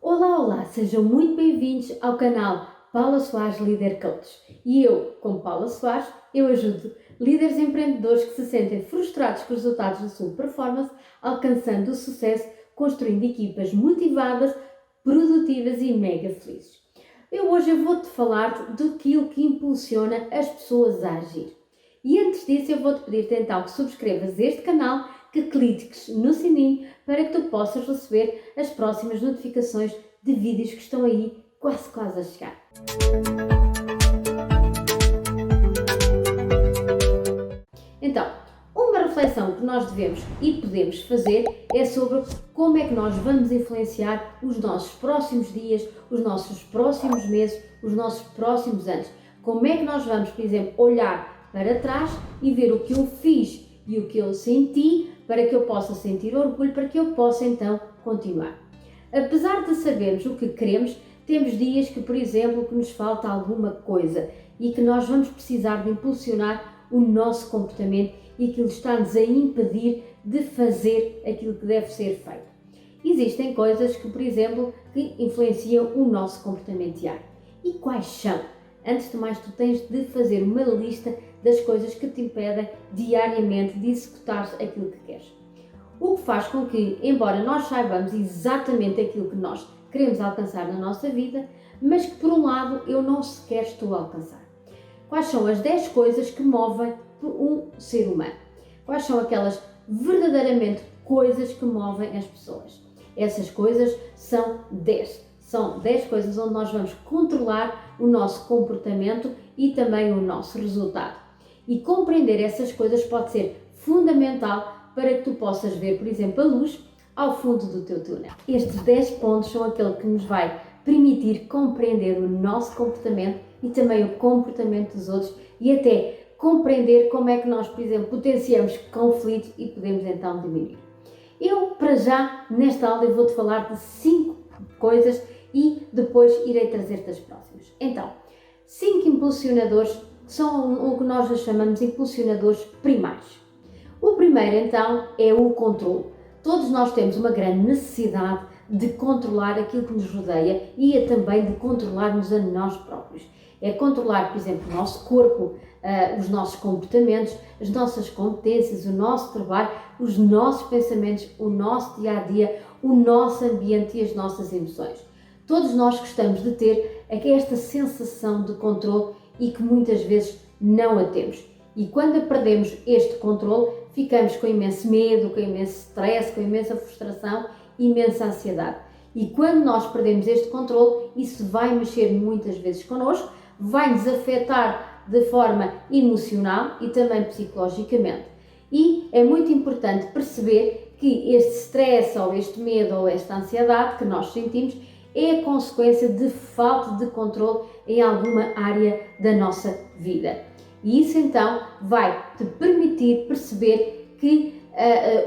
Olá, olá, sejam muito bem-vindos ao canal Paula Soares Líder Coach. E eu, como Paula Soares, eu ajudo líderes empreendedores que se sentem frustrados com os resultados da sua performance, alcançando o sucesso, construindo equipas motivadas, produtivas e mega felizes. Hoje eu vou-te falar daquilo que impulsiona as pessoas a agir. E antes disso eu vou-te pedir então que subscrevas este canal, que cliques no sininho para que tu possas receber as próximas notificações de vídeos que estão aí quase a chegar. Então, uma reflexão que nós devemos e podemos fazer é sobre como é que nós vamos influenciar os nossos próximos dias, os nossos próximos meses, os nossos próximos anos. Como é que nós vamos, por exemplo, olhar para trás e ver o que eu fiz e o que eu senti para que eu possa sentir orgulho, para que eu possa então continuar. Apesar de sabermos o que queremos, temos dias que, por exemplo, que nos falta alguma coisa e que nós vamos precisar de impulsionar o nosso comportamento e que está-nos a impedir de fazer aquilo que deve ser feito. Existem coisas que, por exemplo, que influenciam o nosso comportamento diário. E quais são? Antes de mais, tu tens de fazer uma lista das coisas que te impedem diariamente de executar aquilo que queres. O que faz com que, embora nós saibamos exatamente aquilo que nós queremos alcançar na nossa vida, mas que por um lado eu não sequer estou a alcançar. Quais são as 10 coisas que movem um ser humano? Quais são aquelas verdadeiramente coisas que movem as pessoas? Essas coisas são 10. São 10 coisas onde nós vamos controlar o nosso comportamento e também o nosso resultado. E compreender essas coisas pode ser fundamental para que tu possas ver, por exemplo, a luz ao fundo do teu túnel. Estes 10 pontos são aquele que nos vai permitir compreender o nosso comportamento e também o comportamento dos outros e até compreender como é que nós, por exemplo, potenciamos conflitos e podemos então diminuir. Eu, para já, nesta aula, eu vou-te falar de 5 coisas e depois irei trazer-te as próximas. Então, 5 impulsionadores são o que nós chamamos de impulsionadores primários. O primeiro, então, é o controle. Todos nós temos uma grande necessidade de controlar aquilo que nos rodeia e também de controlarmos a nós próprios. É controlar, por exemplo, o nosso corpo, os nossos comportamentos, as nossas competências, o nosso trabalho, os nossos pensamentos, o nosso dia-a-dia, o nosso ambiente e as nossas emoções. Todos nós gostamos de ter esta sensação de controle e que muitas vezes não a temos. E quando perdemos este controle, ficamos com imenso medo, com imenso stress, com imensa frustração, imensa ansiedade. E quando nós perdemos este controle, isso vai mexer muitas vezes connosco, vai nos afetar de forma emocional e também psicologicamente. E é muito importante perceber que este stress ou este medo ou esta ansiedade que nós sentimos é a consequência de falta de controle em alguma área da nossa vida. E isso então vai te permitir perceber que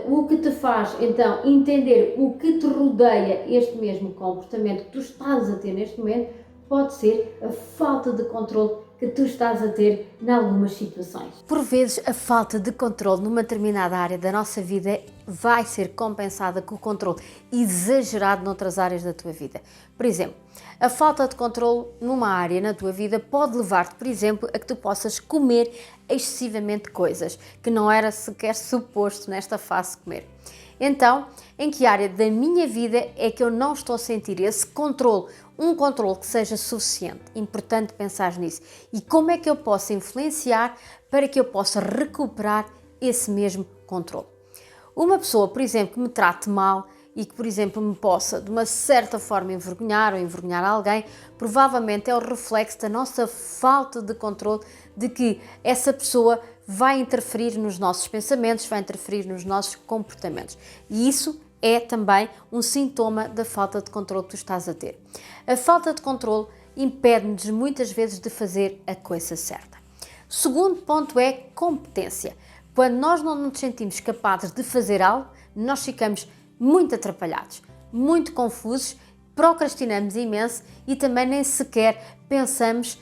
o que te faz então entender o que te rodeia este mesmo comportamento que tu estás a ter neste momento pode ser a falta de controle que tu estás a ter em algumas situações. Por vezes, a falta de controle numa determinada área da nossa vida vai ser compensada com o controle exagerado noutras áreas da tua vida. Por exemplo, a falta de controle numa área na tua vida pode levar-te, por exemplo, a que tu possas comer excessivamente coisas que não era sequer suposto nesta fase comer. Então, em que área da minha vida é que eu não estou a sentir esse controle? Um controle que seja suficiente. Importante pensar nisso. E como é que eu posso influenciar para que eu possa recuperar esse mesmo controle? Uma pessoa, por exemplo, que me trate mal e que, por exemplo, me possa, de uma certa forma, envergonhar ou envergonhar alguém, provavelmente é o reflexo da nossa falta de controle, de que essa pessoa vai interferir nos nossos pensamentos, vai interferir nos nossos comportamentos. E isso é também um sintoma da falta de controle que tu estás a ter. A falta de controle impede-nos muitas vezes de fazer a coisa certa. Segundo ponto é competência. Quando nós não nos sentimos capazes de fazer algo, nós ficamos muito atrapalhados, muito confusos, procrastinamos imenso e também nem sequer pensamos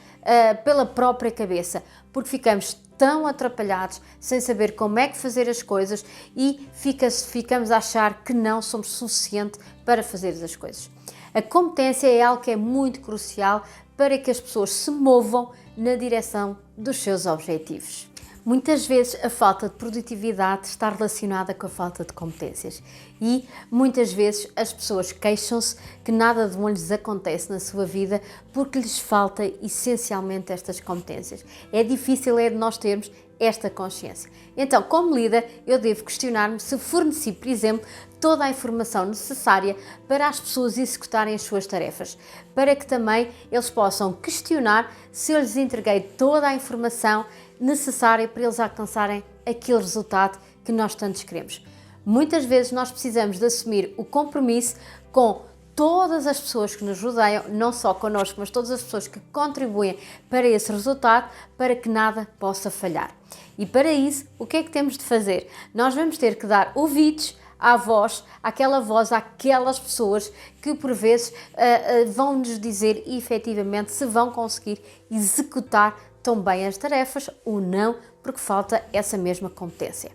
pela própria cabeça, porque ficamos tão atrapalhados, sem saber como é que fazer as coisas e ficamos a achar que não somos suficiente para fazer as coisas. A competência é algo que é muito crucial para que as pessoas se movam na direção dos seus objetivos. Muitas vezes a falta de produtividade está relacionada com a falta de competências e muitas vezes as pessoas queixam-se que nada de bom lhes acontece na sua vida porque lhes falta essencialmente estas competências. É difícil nós termos esta consciência. Então, como líder, eu devo questionar-me se forneci, por exemplo, toda a informação necessária para as pessoas executarem as suas tarefas, para que também eles possam questionar se eu lhes entreguei toda a informação necessária para eles alcançarem aquele resultado que nós tantos queremos. Muitas vezes nós precisamos de assumir o compromisso com todas as pessoas que nos rodeiam, não só connosco, mas todas as pessoas que contribuem para esse resultado, para que nada possa falhar. E para isso, o que é que temos de fazer? Nós vamos ter que dar ouvidos à voz, àquelas pessoas que por vezes vão nos dizer efetivamente se vão conseguir executar tão bem as tarefas ou não, porque falta essa mesma competência.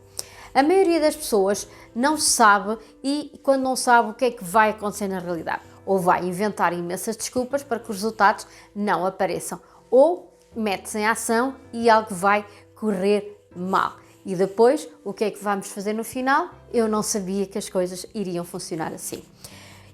A maioria das pessoas não sabe e quando não sabe o que é que vai acontecer na realidade, ou vai inventar imensas desculpas para que os resultados não apareçam, ou mete-se em ação e algo vai correr mal. E depois, o que é que vamos fazer no final? Eu não sabia que as coisas iriam funcionar assim.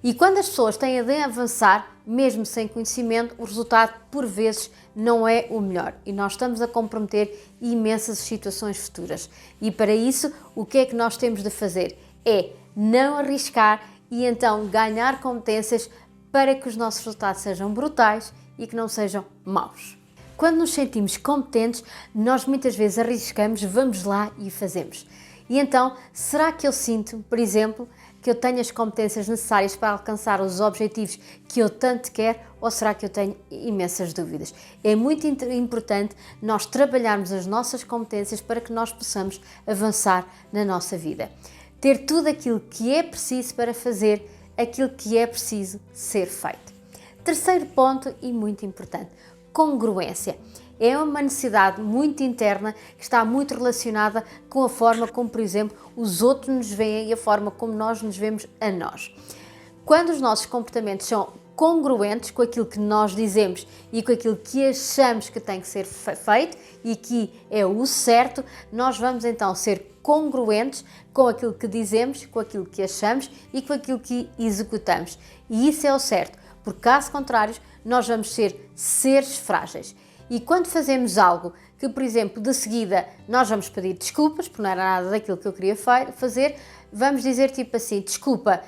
E quando as pessoas têm de avançar, mesmo sem conhecimento, o resultado, por vezes, não é o melhor. E nós estamos a comprometer imensas situações futuras. E para isso, o que é que nós temos de fazer? É não arriscar e então ganhar competências para que os nossos resultados sejam brutais e que não sejam maus. Quando nos sentimos competentes, nós muitas vezes arriscamos, vamos lá e fazemos. E então, será que eu sinto, por exemplo, que eu tenho as competências necessárias para alcançar os objetivos que eu tanto quero, ou será que eu tenho imensas dúvidas? É muito importante nós trabalharmos as nossas competências para que nós possamos avançar na nossa vida. Ter tudo aquilo que é preciso para fazer aquilo que é preciso ser feito. Terceiro ponto e muito importante, congruência. É uma necessidade muito interna que está muito relacionada com a forma como, por exemplo, os outros nos veem e a forma como nós nos vemos a nós. Quando os nossos comportamentos são congruentes com aquilo que nós dizemos e com aquilo que achamos que tem que ser feito e que é o certo, nós vamos então ser congruentes com aquilo que dizemos, com aquilo que achamos e com aquilo que executamos. E isso é o certo, porque caso contrário, nós vamos ser seres frágeis. E quando fazemos algo que, por exemplo, de seguida nós vamos pedir desculpas, porque não era nada daquilo que eu queria fazer, vamos dizer tipo assim, desculpa,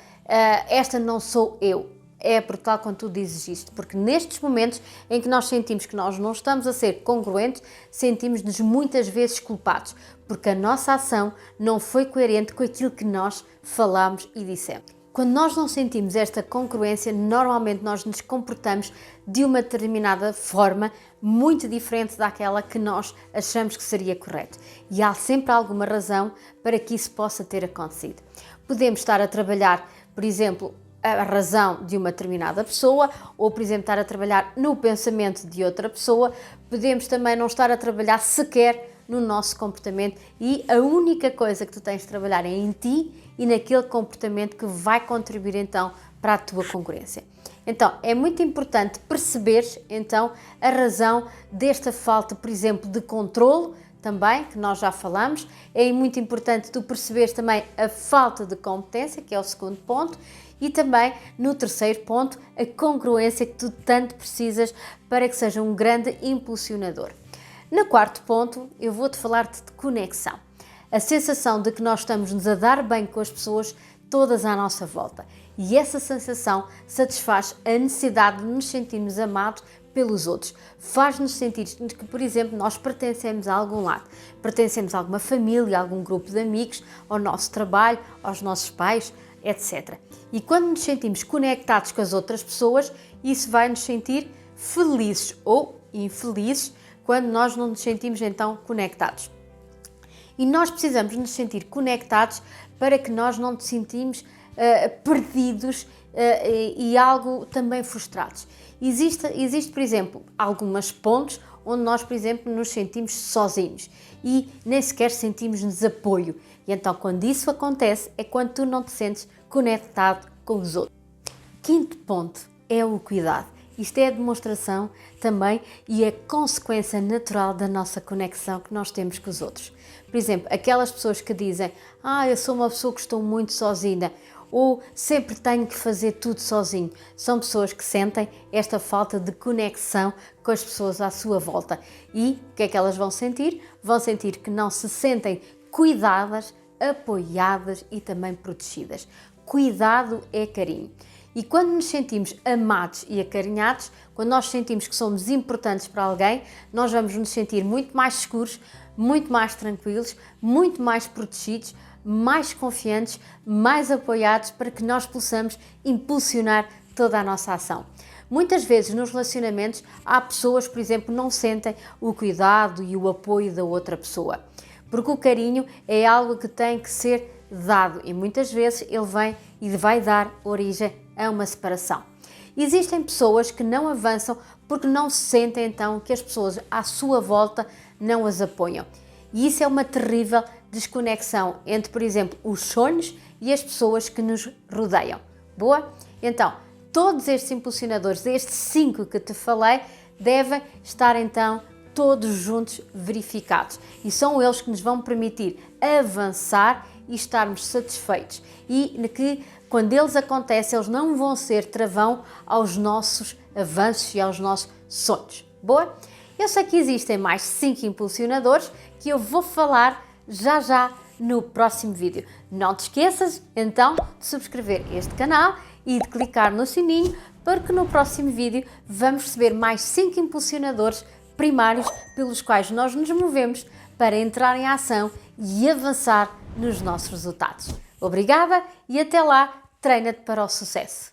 esta não sou eu, é brutal quando tu dizes isto, porque nestes momentos em que nós sentimos que nós não estamos a ser congruentes, sentimos-nos muitas vezes culpados, porque a nossa ação não foi coerente com aquilo que nós falámos e dissemos. Quando nós não sentimos esta congruência, normalmente nós nos comportamos de uma determinada forma muito diferente daquela que nós achamos que seria correto. E há sempre alguma razão para que isso possa ter acontecido. Podemos estar a trabalhar, por exemplo, a razão de uma determinada pessoa, ou, por exemplo, estar a trabalhar no pensamento de outra pessoa. Podemos também não estar a trabalhar sequer no nosso comportamento e a única coisa que tu tens de trabalhar é em ti e naquele comportamento que vai contribuir então para a tua congruência. Então, é muito importante perceberes então a razão desta falta, por exemplo, de controlo também, que nós já falamos. É muito importante tu perceberes também a falta de competência, que é o segundo ponto, e também, no terceiro ponto, a congruência que tu tanto precisas para que seja um grande impulsionador. No quarto ponto, eu vou-te falar-te de conexão. A sensação de que nós estamos-nos a dar bem com as pessoas todas à nossa volta. E essa sensação satisfaz a necessidade de nos sentirmos amados pelos outros. Faz-nos sentir que, por exemplo, nós pertencemos a algum lado. Pertencemos a alguma família, a algum grupo de amigos, ao nosso trabalho, aos nossos pais, etc. E quando nos sentimos conectados com as outras pessoas, isso vai nos sentir felizes ou infelizes quando nós não nos sentimos então conectados. E nós precisamos nos sentir conectados para que nós não nos sentimos perdidos e algo também frustrados. Existe, por exemplo, alguns pontos onde nós, por exemplo, nos sentimos sozinhos e nem sequer sentimos-nos apoio. E então, quando isso acontece, é quando tu não te sentes conectado com os outros. Quinto ponto é o cuidado. Isto é a demonstração também e a consequência natural da nossa conexão que nós temos com os outros. Por exemplo, aquelas pessoas que dizem: eu sou uma pessoa que estou muito sozinha, ou sempre tenho que fazer tudo sozinho. São pessoas que sentem esta falta de conexão com as pessoas à sua volta. E o que é que elas vão sentir? Vão sentir que não se sentem cuidadas, apoiadas e também protegidas. Cuidado é carinho. E quando nos sentimos amados e acarinhados, quando nós sentimos que somos importantes para alguém, nós vamos nos sentir muito mais seguros, muito mais tranquilos, muito mais protegidos, mais confiantes, mais apoiados para que nós possamos impulsionar toda a nossa ação. Muitas vezes nos relacionamentos há pessoas, por exemplo, que não sentem o cuidado e o apoio da outra pessoa, porque o carinho é algo que tem que ser dado e muitas vezes ele vem e vai dar origem a uma separação. Existem pessoas que não avançam porque não sentem então que as pessoas à sua volta não as apoiam. E isso é uma terrível desconexão entre, por exemplo, os sonhos e as pessoas que nos rodeiam. Boa? Então, todos estes impulsionadores, estes 5 que te falei, devem estar então todos juntos verificados. E são eles que nos vão permitir avançar e estarmos satisfeitos. E que quando eles acontecem, eles não vão ser travão aos nossos avanços e aos nossos sonhos. Boa? Eu sei que existem mais 5 impulsionadores que eu vou falar já no próximo vídeo. Não te esqueças então de subscrever este canal e de clicar no sininho, porque no próximo vídeo vamos receber mais 5 impulsionadores primários pelos quais nós nos movemos para entrar em ação e avançar nos nossos resultados. Obrigada e até lá, treina-te para o sucesso!